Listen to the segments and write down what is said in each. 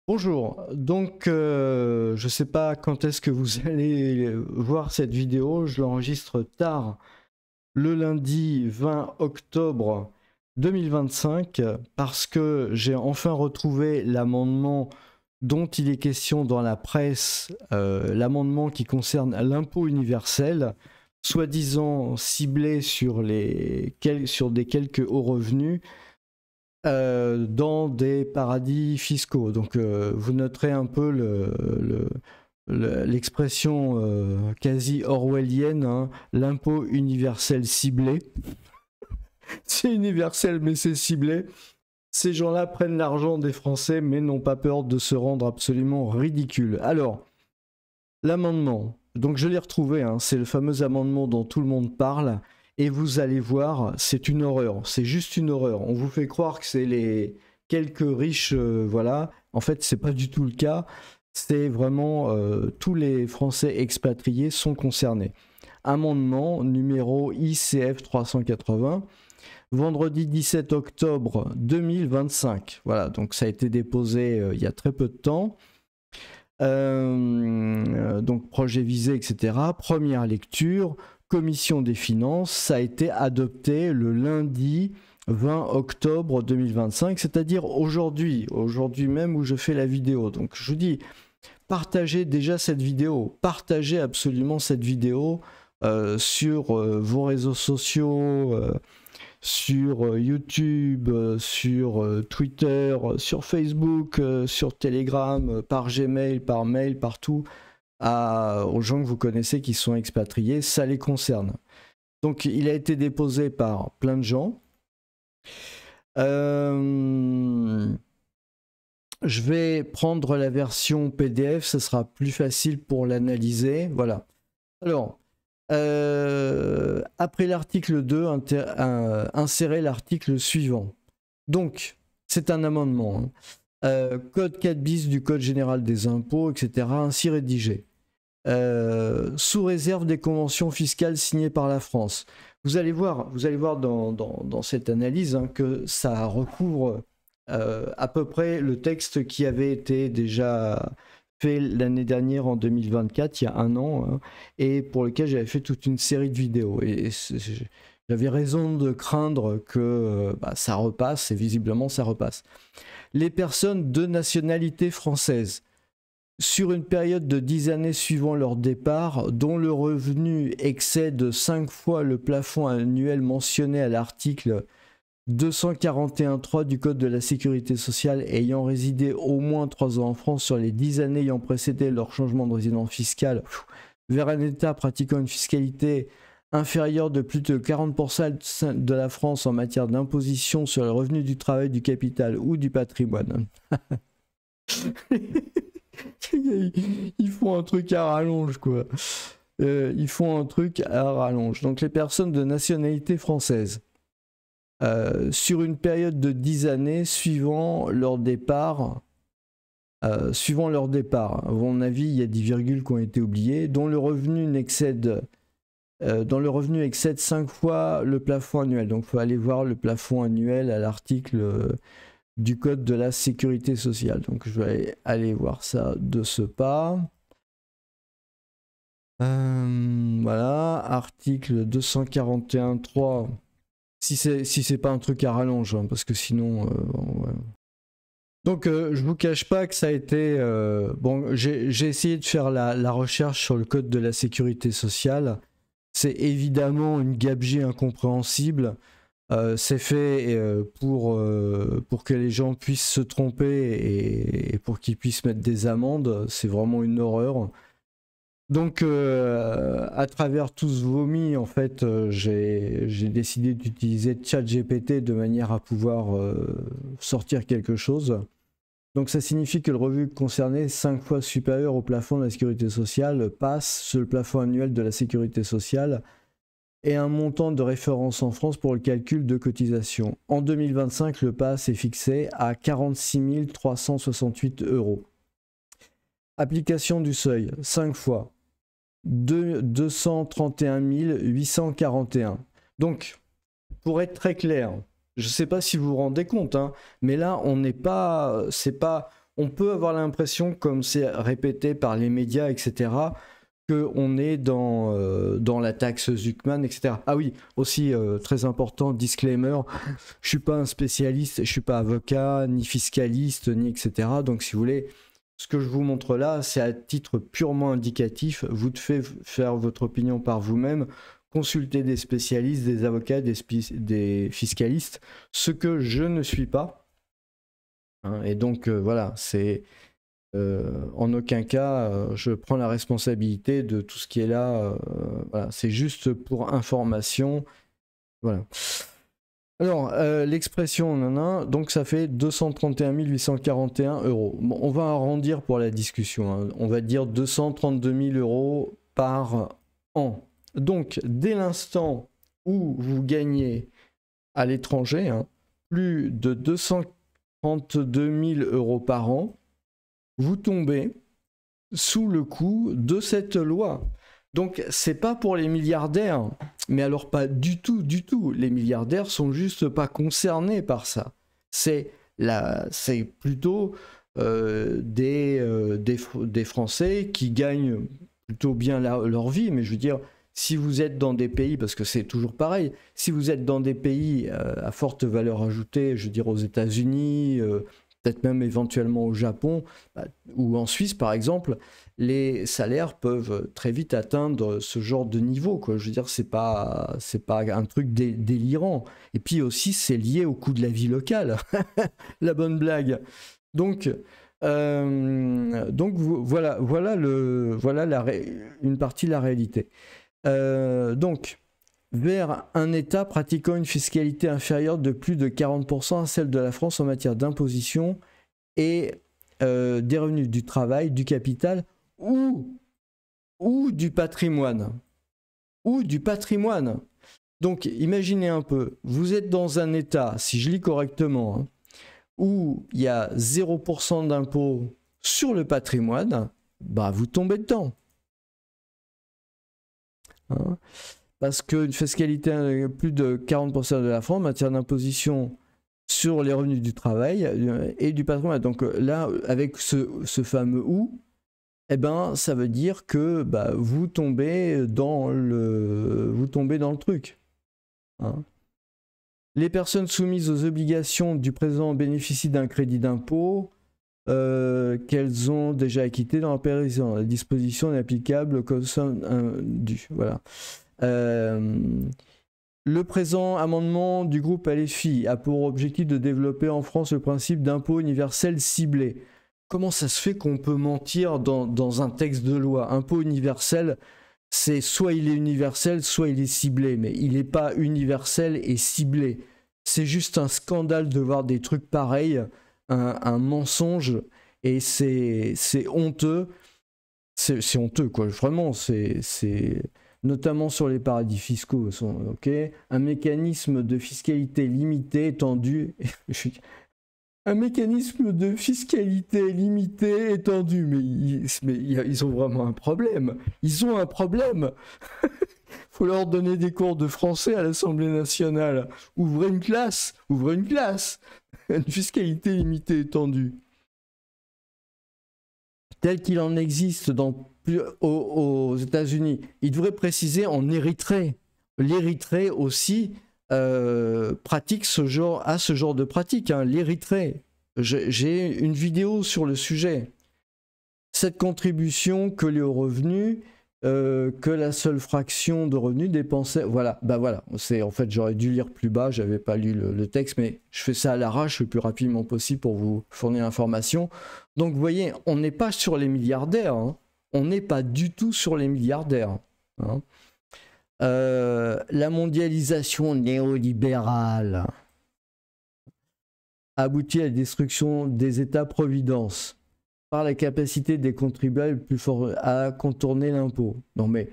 Bonjour, donc je ne sais pas quand est-ce que vous allez voir cette vidéo, je l'enregistre tard, le lundi 20 octobre 2025, parce que j'ai enfin retrouvé l'amendement dont il est question dans la presse, l'amendement qui concerne l'impôt universel, soi-disant ciblé sur des quelques hauts revenus, dans des paradis fiscaux. Donc vous noterez un peu l'expression quasi orwellienne, hein, l'impôt universel ciblé. C'est universel mais c'est ciblé. Ces gens-là prennent l'argent des Français mais n'ont pas peur de se rendre absolument ridicules. Alors, l'amendement, donc je l'ai retrouvé, hein, c'est le fameux amendement dont tout le monde parle. Et vous allez voir, c'est une horreur, c'est juste une horreur. On vous fait croire que c'est les quelques riches, voilà. En fait, c'est pas du tout le cas. C'est vraiment tous les Français expatriés sont concernés. Amendement numéro ICF 380, vendredi 17 octobre 2025. Voilà, donc ça a été déposé il y a très peu de temps. Donc projet visé, etc. Première lecture. Commission des finances, ça a été adopté le lundi 20 octobre 2025, c'est-à-dire aujourd'hui même où je fais la vidéo. Donc je vous dis, partagez déjà cette vidéo, partagez absolument cette vidéo sur vos réseaux sociaux, sur YouTube, sur Twitter, sur Facebook, sur Telegram, par Gmail, par mail, partout. Aux gens que vous connaissez qui sont expatriés, ça les concerne. Donc il a été déposé par plein de gens. Je vais prendre la version PDF, ce sera plus facile pour l'analyser. Voilà. Alors, après l'article 2, insérer l'article suivant. Donc, c'est un amendement. Code 4 bis du Code général des impôts, etc. ainsi rédigé. Sous réserve des conventions fiscales signées par la France. Vous allez voir dans cette analyse, hein, que ça recouvre à peu près le texte qui avait été déjà fait l'année dernière en 2024, il y a un an, hein, et pour lequel j'avais fait toute une série de vidéos. Et j'avais raison de craindre que ça repasse, et visiblement ça repasse. Les personnes de nationalité française, sur une période de 10 années suivant leur départ, dont le revenu excède 5 fois le plafond annuel mentionné à l'article 241.3 du Code de la Sécurité sociale, ayant résidé au moins 3 ans en France sur les 10 années ayant précédé leur changement de résidence fiscale vers un État pratiquant une fiscalité inférieure de plus de 40% de la France en matière d'imposition sur le revenu du travail, du capital ou du patrimoine. Ils font un truc à rallonge, quoi. Ils font un truc à rallonge. Donc les personnes de nationalité française, sur une période de 10 années suivant leur départ, à mon avis, il y a des virgules qui ont été oubliées, dont le revenu excède 5 fois le plafond annuel. Donc il faut aller voir le plafond annuel à l'article du Code de la Sécurité sociale. Donc je vais aller voir ça de ce pas. Voilà, article 241.3. Si c'est pas un truc à rallonge, hein, parce que sinon... ouais. Donc je vous cache pas que ça a été... bon, j'ai essayé de faire la recherche sur le Code de la Sécurité sociale. C'est évidemment une gabegie incompréhensible. C'est fait pour que les gens puissent se tromper et pour qu'ils puissent mettre des amendes. C'est vraiment une horreur. Donc, à travers tout ce vomi, en fait, j'ai décidé d'utiliser ChatGPT de manière à pouvoir sortir quelque chose. Donc, ça signifie que le revenu concerné, 5 fois supérieur au plafond de la sécurité sociale, passe sur le plafond annuel de la sécurité sociale et un montant de référence en France pour le calcul de cotisation. En 2025, le PAS est fixé à 46 368 €. Application du seuil, 5 fois, 231 841. Donc, pour être très clair, je ne sais pas si vous vous rendez compte, hein, mais là, on n'est pas, on peut avoir l'impression, comme c'est répété par les médias, etc., qu'on est dans la taxe Zuckman, etc. Ah oui, aussi très important, disclaimer, je suis pas un spécialiste, je suis pas avocat, ni fiscaliste, ni etc. Donc si vous voulez, ce que je vous montre là, c'est à titre purement indicatif, vous devez faire votre opinion par vous-même, consulter des spécialistes, des avocats, des fiscalistes, ce que je ne suis pas. Hein, et donc voilà, c'est... en aucun cas, je prends la responsabilité de tout ce qui est là. Voilà, c'est juste pour information. Voilà. Alors, l'expression nanana, donc ça fait 231 841 euros. Bon, on va arrondir pour la discussion. Hein. On va dire 232 000 euros par an. Donc, dès l'instant où vous gagnez à l'étranger, hein, plus de 232 000 euros par an, vous tombez sous le coup de cette loi. Donc c'est pas pour les milliardaires, mais alors pas du tout, du tout. Les milliardaires sont juste pas concernés par ça. C'est plutôt des Français qui gagnent plutôt bien leur vie, mais je veux dire, si vous êtes dans des pays, parce que c'est toujours pareil, si vous êtes dans des pays à forte valeur ajoutée, je veux dire aux États-Unis, peut-être même éventuellement au Japon ou en Suisse par exemple, les salaires peuvent très vite atteindre ce genre de niveau, quoi. Je veux dire, c'est pas un truc délirant. Et puis aussi, c'est lié au coût de la vie locale. La bonne blague. Donc voilà une partie de la réalité. Donc, vers un État pratiquant une fiscalité inférieure de plus de 40% à celle de la France en matière d'imposition et des revenus du travail, du capital ou du patrimoine. Ou du patrimoine. Donc, imaginez un peu, vous êtes dans un État, si je lis correctement, hein, où il y a 0% d'impôt sur le patrimoine, bah vous tombez dedans. Hein, parce qu'une fiscalité plus de 40% de la France en matière d'imposition sur les revenus du travail et du patrimoine. Donc là, avec ce fameux « ou », eh ben, ça veut dire que bah, vous tombez dans le truc. Hein. Les personnes soumises aux obligations du présent bénéficient d'un crédit d'impôt qu'elles ont déjà acquitté dans la période. La disposition n'est applicable qu'aux sommes dues. Voilà. Le présent amendement du groupe LFI a pour objectif de développer en France le principe d'impôt universel ciblé. Comment ça se fait qu'on peut mentir dans un texte de loi? Impôt universel, c'est soit il est universel, soit il est ciblé, mais il n'est pas universel et ciblé. C'est juste un scandale de voir des trucs pareils, un mensonge, et c'est honteux. C'est honteux, quoi. Vraiment, c'est notamment sur les paradis fiscaux. Okay, un mécanisme de fiscalité limitée étendu. Un mécanisme de fiscalité limitée étendu. Mais ils ont vraiment un problème. Ils ont un problème. Faut leur donner des cours de français à l'Assemblée nationale. Ouvrez une classe. Ouvrez une classe. Une fiscalité limitée étendue. Tel qu'il en existe aux États-Unis. Il devrait préciser en Érythrée. L'Érythrée aussi pratique ce genre de pratique. Hein. L'Érythrée. J'ai une vidéo sur le sujet. Cette contribution que les revenus, que la seule fraction de revenus dépensés. Voilà, bah voilà. En fait, j'aurais dû lire plus bas, j'avais pas lu le texte, mais je fais ça à l'arrache le plus rapidement possible pour vous fournir l'information. Donc, vous voyez, on n'est pas sur les milliardaires. Hein. On n'est pas du tout sur les milliardaires. Hein. La mondialisation néolibérale aboutit à la destruction des États-providence par la capacité des contribuables plus forts à contourner l'impôt. Non mais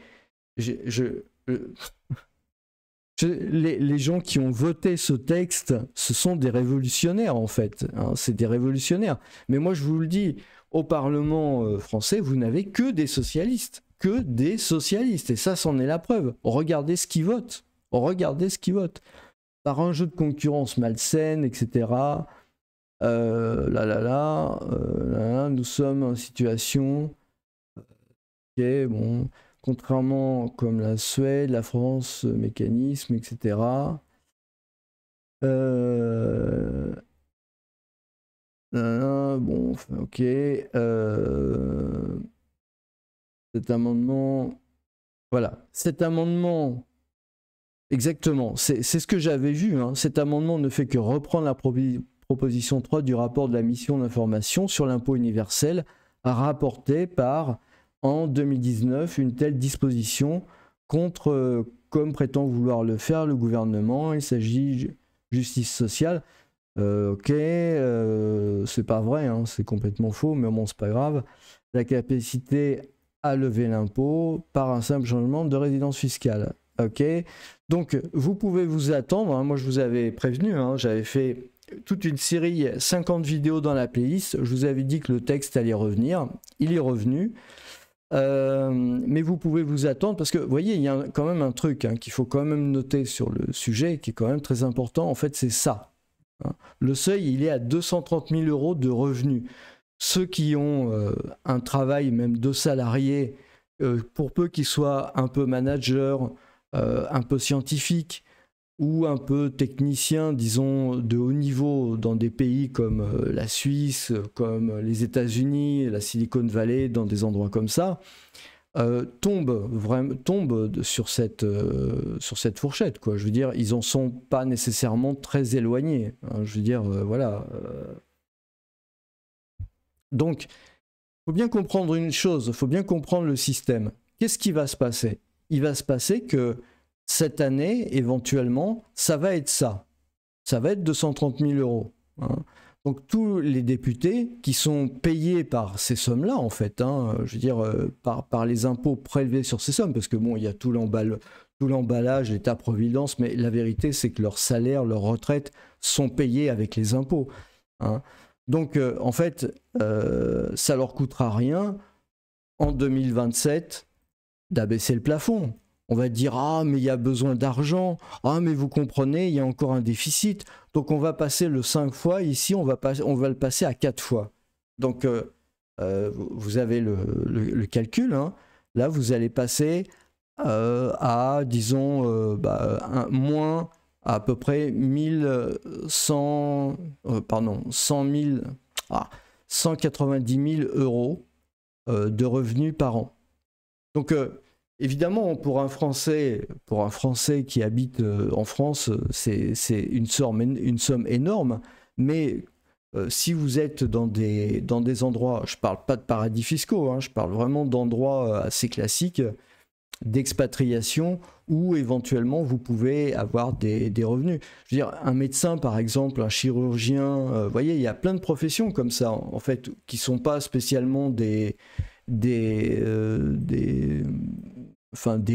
les gens qui ont voté ce texte, ce sont des révolutionnaires en fait. Hein, c'est des révolutionnaires. Mais moi je vous le dis, au Parlement français, vous n'avez que des socialistes. Que des socialistes. Et ça, c'en est la preuve. Regardez ce qu'ils votent. Regardez ce qu'ils votent. Par un jeu de concurrence malsaine, etc. Nous sommes en situation, ok, bon, contrairement comme la Suède, la France, mécanisme, etc. Bon, ok. Cet amendement, voilà, cet amendement, exactement, c'est ce que j'avais vu, hein. Cet amendement ne fait que reprendre la proposition 3 du rapport de la mission d'information sur l'impôt universel rapporté par, en 2019, une telle disposition contre, comme prétend vouloir le faire le gouvernement. Il s'agit de justice sociale. Ok, c'est pas vrai, hein, c'est complètement faux, mais bon, c'est pas grave. La capacité à lever l'impôt par un simple changement de résidence fiscale. Ok, donc vous pouvez vous attendre, hein, moi je vous avais prévenu, hein, j'avais fait toute une série, 50 vidéos dans la playlist, je vous avais dit que le texte allait revenir, il est revenu. Mais vous pouvez vous attendre parce que vous voyez, il y a quand même un truc, hein, qu'il faut quand même noter sur le sujet qui est quand même très important, en fait c'est ça. Hein. Le seuil, il est à 230 000 € de revenus. Ceux qui ont un travail même de salarié, pour peu qu'ils soient un peu manager, un peu scientifique ou un peu technicien, disons, de haut niveau dans des pays comme la Suisse, comme les États-Unis, la Silicon Valley, dans des endroits comme ça, tombent sur cette fourchette, quoi. Je veux dire, ils en sont pas nécessairement très éloignés, hein. Je veux dire, voilà. Donc, il faut bien comprendre une chose, il faut bien comprendre le système. Qu'est-ce qui va se passer? Il va se passer que cette année, éventuellement, ça va être ça. Ça va être 230 000 €. Hein. Donc tous les députés qui sont payés par ces sommes-là, en fait, hein, je veux dire, par les impôts prélevés sur ces sommes, parce que bon, il y a tout l'emballage, l'État-providence, mais la vérité, c'est que leurs salaires, leurs retraites sont payés avec les impôts. Hein. Donc, en fait, ça leur coûtera rien en 2027 d'abaisser le plafond. On va dire, ah, mais il y a besoin d'argent. Ah, mais vous comprenez, il y a encore un déficit. Donc, on va passer le 5 fois. Ici, on va le passer à 4 fois. Donc, vous avez le calcul. Hein. Là, vous allez passer à, disons, moins à peu près 100 000, 190 000 € de revenus par an. Donc, évidemment, pour un Français qui habite en France, c'est une somme énorme, mais si vous êtes dans des endroits, je ne parle pas de paradis fiscaux, hein, je parle vraiment d'endroits assez classiques, d'expatriation, où éventuellement vous pouvez avoir des revenus. Je veux dire, un médecin par exemple, un chirurgien, vous voyez, il y a plein de professions comme ça, en fait, qui ne sont pas spécialement des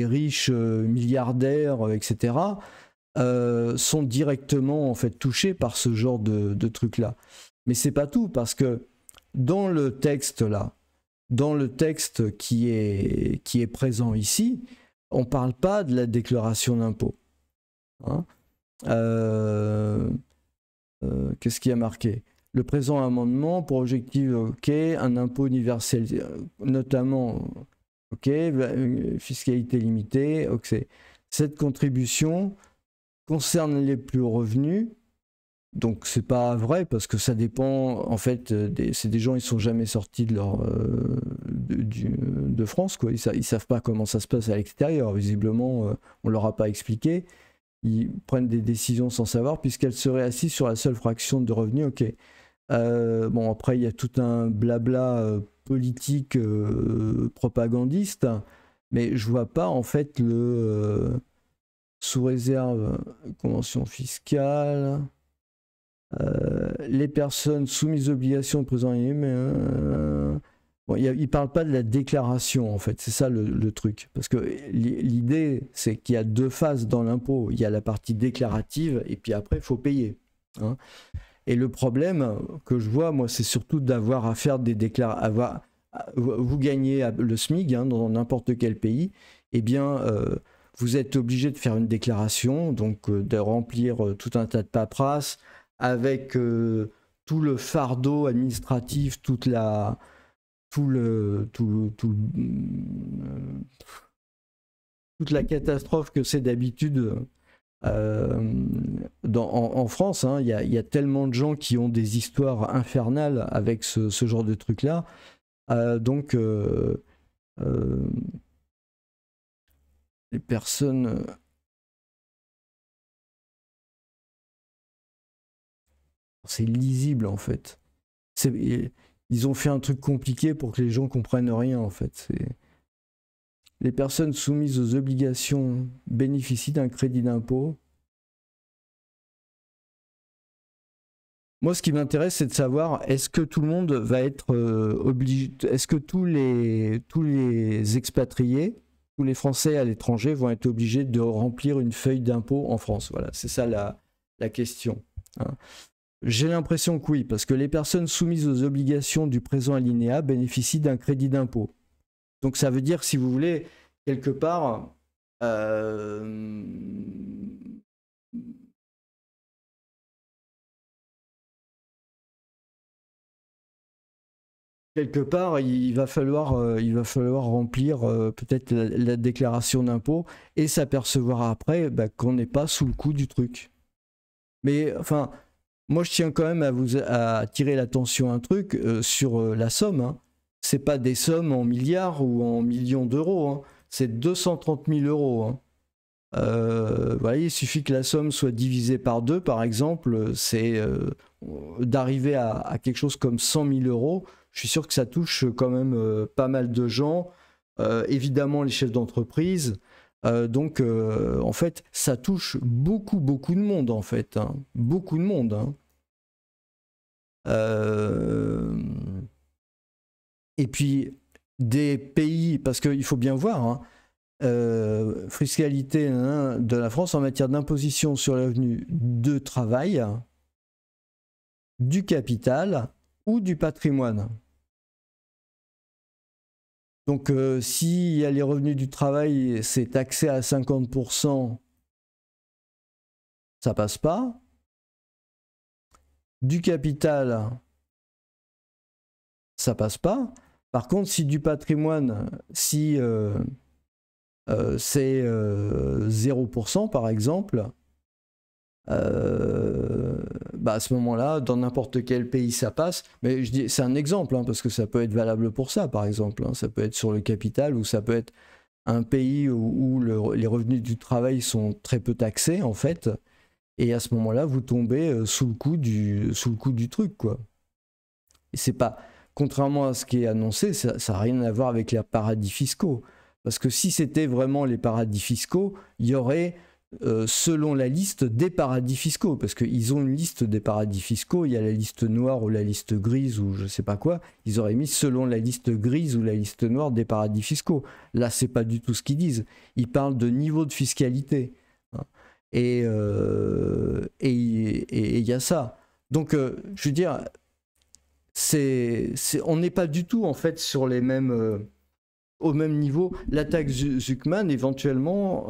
riches milliardaires, etc., sont directement en fait touchés par ce genre de trucs-là. Mais c'est pas tout, parce que dans le texte là, dans le texte qui est présent ici, on ne parle pas de la déclaration d'impôt. Hein. Qu'est-ce qui a marqué? Le présent amendement pour objectif, ok, un impôt universel, notamment, ok, fiscalité limitée, ok. Cette contribution concerne les plus revenus, donc c'est pas vrai parce que ça dépend, en fait, c'est des gens, ils sont jamais sortis de France, quoi. Ils savent pas comment ça se passe à l'extérieur, visiblement, on leur a pas expliqué. Ils prennent des décisions sans savoir puisqu'elles seraient assises sur la seule fraction de revenus, ok. Bon, après, il y a tout un blabla politique propagandiste, mais je vois pas en fait sous réserve convention fiscale, les personnes soumises aux obligations de présent bon, il parle pas de la déclaration en fait, c'est ça le truc, parce que l'idée c'est qu'il y a deux phases dans l'impôt, il y a la partie déclarative et puis après il faut payer. Hein. Et le problème que je vois, moi, c'est surtout d'avoir à faire des déclarations. Vous gagnez le SMIC, hein, dans n'importe quel pays, eh bien, vous êtes obligé de faire une déclaration, donc de remplir tout un tas de paperasses avec tout le fardeau administratif, toute la catastrophe que c'est d'habitude en France. Hein. Il y a tellement de gens qui ont des histoires infernales avec ce genre de truc-là. Donc, les personnes... c'est lisible, en fait. Ils ont fait un truc compliqué pour que les gens comprennent rien, en fait. Les personnes soumises aux obligations bénéficient d'un crédit d'impôt. Moi, ce qui m'intéresse, c'est de savoir, est-ce que tout le monde va être obligé, est-ce que tous les expatriés, tous les Français à l'étranger vont être obligés de remplir une feuille d'impôt en France? Voilà, c'est ça la question. Hein. J'ai l'impression que oui, parce que les personnes soumises aux obligations du présent alinéa bénéficient d'un crédit d'impôt. Donc ça veut dire, si vous voulez, quelque part, il va falloir remplir peut-être la déclaration d'impôt et s'apercevoir après qu'on n'est pas sous le coup du truc. Mais enfin, moi je tiens quand même à attirer l'attention un truc sur la somme. Hein. C'est pas des sommes en milliards ou en millions d'euros. Hein. C'est 230 000 euros. Hein. Voilà, il suffit que la somme soit divisée par 2, par exemple, c'est d'arriver à quelque chose comme 100 000 euros. Je suis sûr que ça touche quand même pas mal de gens, évidemment les chefs d'entreprise. Donc, en fait, ça touche beaucoup de monde, en fait. Hein. Beaucoup de monde. Hein. Et puis, des pays, parce qu'il faut bien voir, hein, fiscalité de la France en matière d'imposition sur les revenus de travail, du capital ou du patrimoine. Donc s'il y a les revenus du travail, c'est taxé à 50%, ça passe pas. Du capital, ça passe pas. Par contre, si du patrimoine, si c'est 0% par exemple, à ce moment-là, dans n'importe quel pays ça passe, mais je dis c'est un exemple, hein, parce que ça peut être valable pour ça par exemple, hein. Ça peut être sur le capital ou ça peut être un pays où les revenus du travail sont très peu taxés en fait, et à ce moment-là vous tombez sous le coup du truc quoi. Et c'est pas, contrairement à ce qui est annoncé, ça n'a rien à voir avec les paradis fiscaux. Parce que si c'était vraiment les paradis fiscaux, il y aurait, selon la liste des paradis fiscaux, parce qu'ils ont une liste des paradis fiscaux, il y a la liste noire ou la liste grise ou je sais pas quoi, ils auraient mis selon la liste grise ou la liste noire des paradis fiscaux. Là, c'est pas du tout ce qu'ils disent. Ils parlent de niveau de fiscalité. Hein. Et il y a ça. Donc, je veux dire... on n'est pas du tout en fait sur les mêmes, au même niveau. La taxe Zuckman éventuellement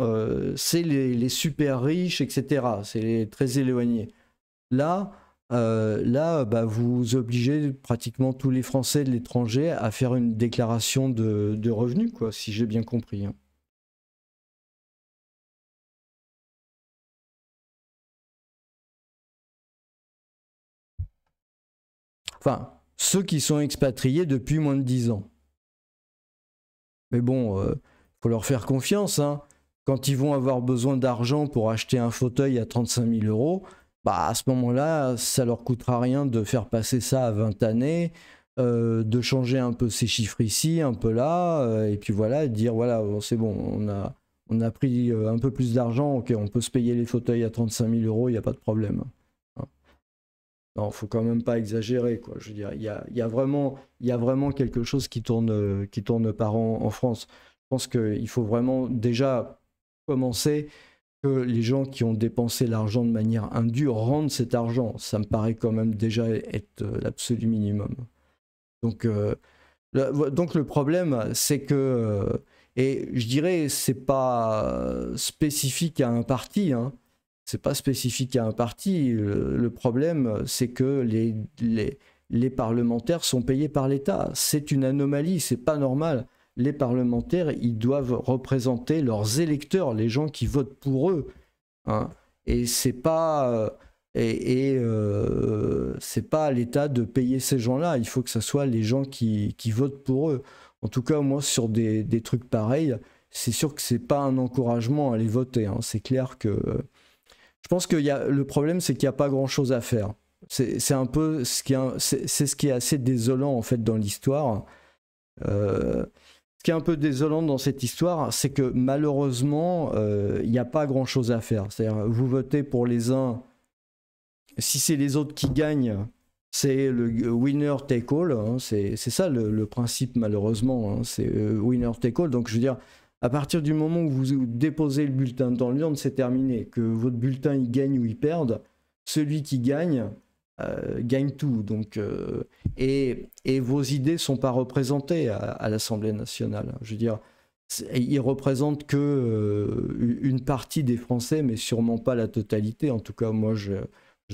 c'est les super riches, etc. C'est les très éloignés. Là, vous obligez pratiquement tous les Français de l'étranger à faire une déclaration de revenus, quoi, si j'ai bien compris. Hein. Enfin, ceux qui sont expatriés depuis moins de 10 ans. Mais bon, faut leur faire confiance. Hein. Quand ils vont avoir besoin d'argent pour acheter un fauteuil à 35 000 euros, à ce moment-là, ça leur coûtera rien de faire passer ça à 20 années, de changer un peu ces chiffres ici, un peu là, et puis voilà, dire voilà, c'est bon, on a pris un peu plus d'argent, ok, on peut se payer les fauteuils à 35 000 euros, il n'y a pas de problème. Non, faut quand même pas exagérer, quoi. Je veux dire, il y a vraiment quelque chose qui tourne par an en France. Je pense qu'il faut vraiment déjà commencer que les gens qui ont dépensé l'argent de manière indue rendent cet argent. Ça me paraît quand même déjà être l'absolu minimum. Donc le problème, c'est que, et je dirais, c'est pas spécifique à un parti, hein, c'est pas spécifique à un parti. Le problème, c'est que les parlementaires sont payés par l'État. C'est une anomalie, c'est pas normal. Les parlementaires, ils doivent représenter leurs électeurs, les gens qui votent pour eux, hein. Et c'est pas c'est pas à l'État de payer ces gens-là. Il faut que ce soit les gens qui votent pour eux. En tout cas, moi, sur des trucs pareils, c'est sûr que c'est pas un encouragement à les voter, hein. C'est clair que je pense que le problème, c'est qu'il n'y a pas grand-chose à faire. C'est un peu ce qui est assez désolant en fait dans l'histoire. Ce qui est un peu désolant dans cette histoire, c'est que malheureusement, il n'y a pas grand-chose à faire. C'est-à-dire, vous votez pour les uns, si c'est les autres qui gagnent, c'est le winner take all, hein. C'est ça le principe malheureusement, hein. C'est winner take all. Donc je veux dire, à partir du moment où vous déposez le bulletin dans l'urne, c'est terminé. Que votre bulletin il gagne ou il perde, celui qui gagne gagne tout. Donc, et vos idées ne sont pas représentées à l'Assemblée nationale. Je veux dire, ils représentent que une partie des Français, mais sûrement pas la totalité. En tout cas, moi, je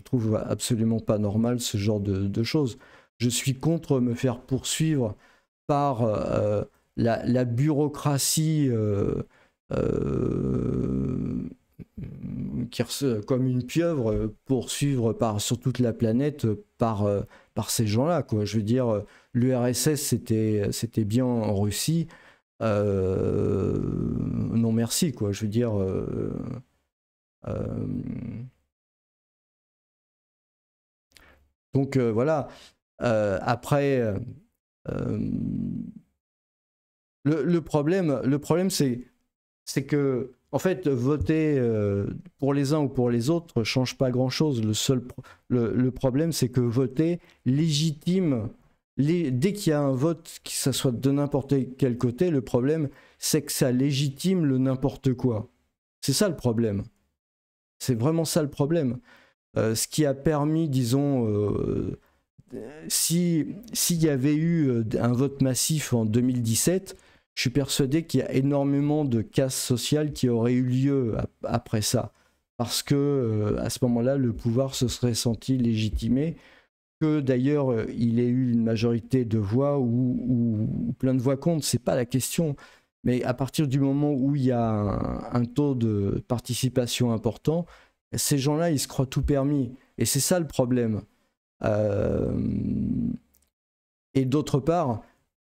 trouve absolument pas normal ce genre de choses. Je suis contre me faire poursuivre par la bureaucratie comme une pieuvre poursuivre sur toute la planète par ces gens-là, quoi. Je veux dire, l'URSS c'était bien en Russie. Non merci, quoi. Je veux dire. Donc voilà. Après, le problème c'est que en fait voter pour les uns ou pour les autres change pas grand-chose. Le problème c'est que voter légitime dès qu'il y a un vote, que ça soit de n'importe quel côté, le problème c'est que ça légitime le n'importe quoi. C'est ça le problème. C'est vraiment ça le problème. Ce qui a permis, disons, s'il y avait eu un vote massif en 2017, je suis persuadé qu'il y a énormément de casses sociales qui auraient eu lieu après ça. Parce que à ce moment-là, le pouvoir se serait senti légitimé, que d'ailleurs il ait eu une majorité de voix ou plein de voix contre, c'est pas la question. Mais à partir du moment où il y a un taux de participation important, ces gens-là, ils se croient tout permis. Et c'est ça le problème. Et d'autre part,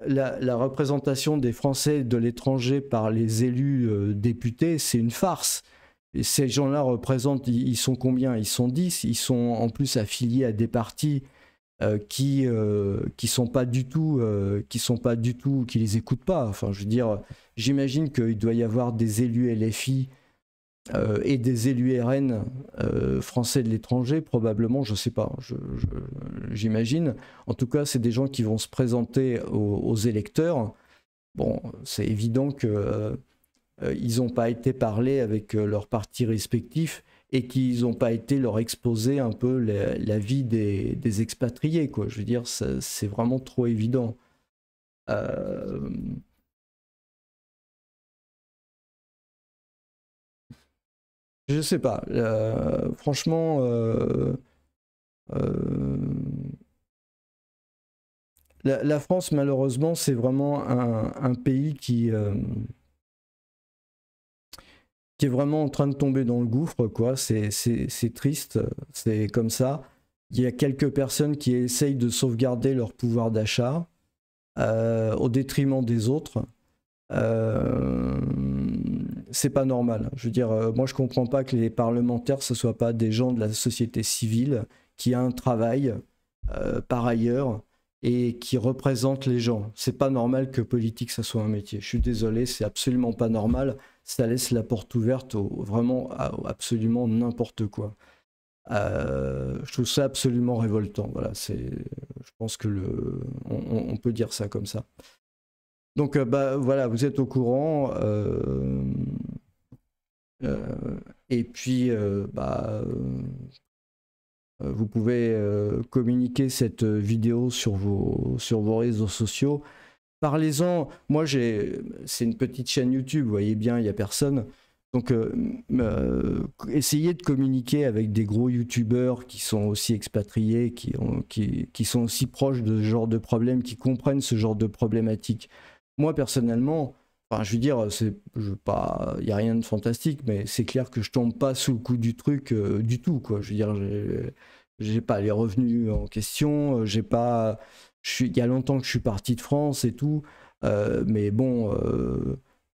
la représentation des Français de l'étranger par les élus députés, c'est une farce. Et ces gens-là représentent, ils sont combien? Ils sont 10. Ils sont en plus affiliés à des partis qui sont pas du tout, qui les écoutent pas. Enfin, je veux dire, j'imagine qu'il doit y avoir des élus LFI et des élus RN français de l'étranger, probablement, je sais pas, j'imagine. En tout cas, c'est des gens qui vont se présenter aux électeurs. Bon, c'est évident que ils n'ont pas été parlés avec leurs partis respectifs et qu'ils n'ont pas été leur exposer un peu la vie des expatriés, quoi. Je veux dire, c'est vraiment trop évident. Je sais pas. Franchement, la France, malheureusement, c'est vraiment un pays qui est vraiment en train de tomber dans le gouffre, quoi. C'est triste, c'est comme ça. Il y a quelques personnes qui essayent de sauvegarder leur pouvoir d'achat au détriment des autres. C'est pas normal. Je veux dire, moi je comprends pas que les parlementaires ce soient pas des gens de la société civile qui a un travail par ailleurs et qui représentent les gens. C'est pas normal que politique ça soit un métier. Je suis désolé, c'est absolument pas normal. Ça laisse la porte ouverte vraiment à absolument n'importe quoi. Je trouve ça absolument révoltant. Voilà, je pense que on peut dire ça comme ça. Donc bah voilà, vous êtes au courant. Et puis vous pouvez communiquer cette vidéo sur vos réseaux sociaux. Parlez-en. Moi c'est une petite chaîne YouTube, vous voyez bien, il n'y a personne. Donc, essayer de communiquer avec des gros youtubeurs qui sont aussi expatriés, qui sont aussi proches de ce genre de problème, qui comprennent ce genre de problématique. Moi, personnellement, enfin, je veux dire, il n'y a rien de fantastique, mais c'est clair que je tombe pas sous le coup du truc du tout, quoi. Je veux dire, j'ai pas les revenus en question, j'ai pas... Il y a longtemps que je suis parti de France et tout, mais bon,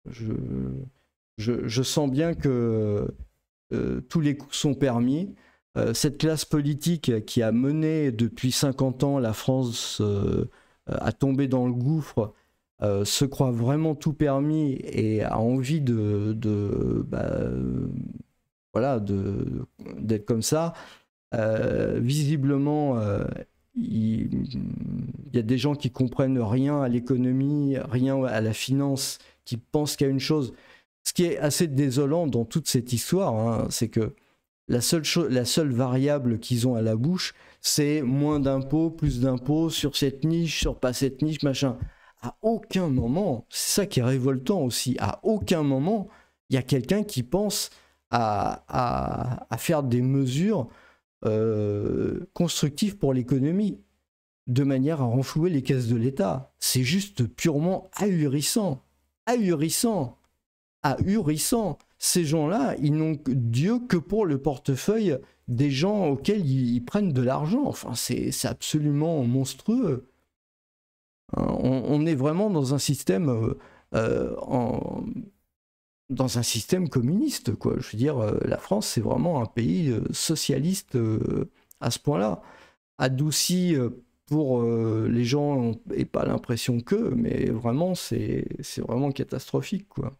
je je sens bien que tous les coups sont permis. Cette classe politique qui a mené depuis 50 ans la France à tomber dans le gouffre se croit vraiment tout permis et a envie voilà, d'être comme ça. Visiblement, il y a des gens qui comprennent rien à l'économie, rien à la finance, qui pensent qu'à une chose. Ce qui est assez désolant dans toute cette histoire, hein, c'est que la seule variable qu'ils ont à la bouche, c'est moins d'impôts, plus d'impôts sur cette niche, sur pas cette niche, machin. À aucun moment, c'est ça qui est révoltant aussi, à aucun moment, il y a quelqu'un qui pense à faire des mesures constructives pour l'économie, de manière à renflouer les caisses de l'État. C'est juste purement ahurissant. Ahurissant. Ahurissant. Ces gens-là, ils n'ont Dieu que pour le portefeuille des gens auxquels ils prennent de l'argent. Enfin, c'est absolument monstrueux. On est vraiment dans un système dans un système communiste, quoi. Je veux dire, la France, c'est vraiment un pays socialiste à ce point-là. Adouci pour les gens et pas l'impression que, mais vraiment, c'est vraiment catastrophique, quoi.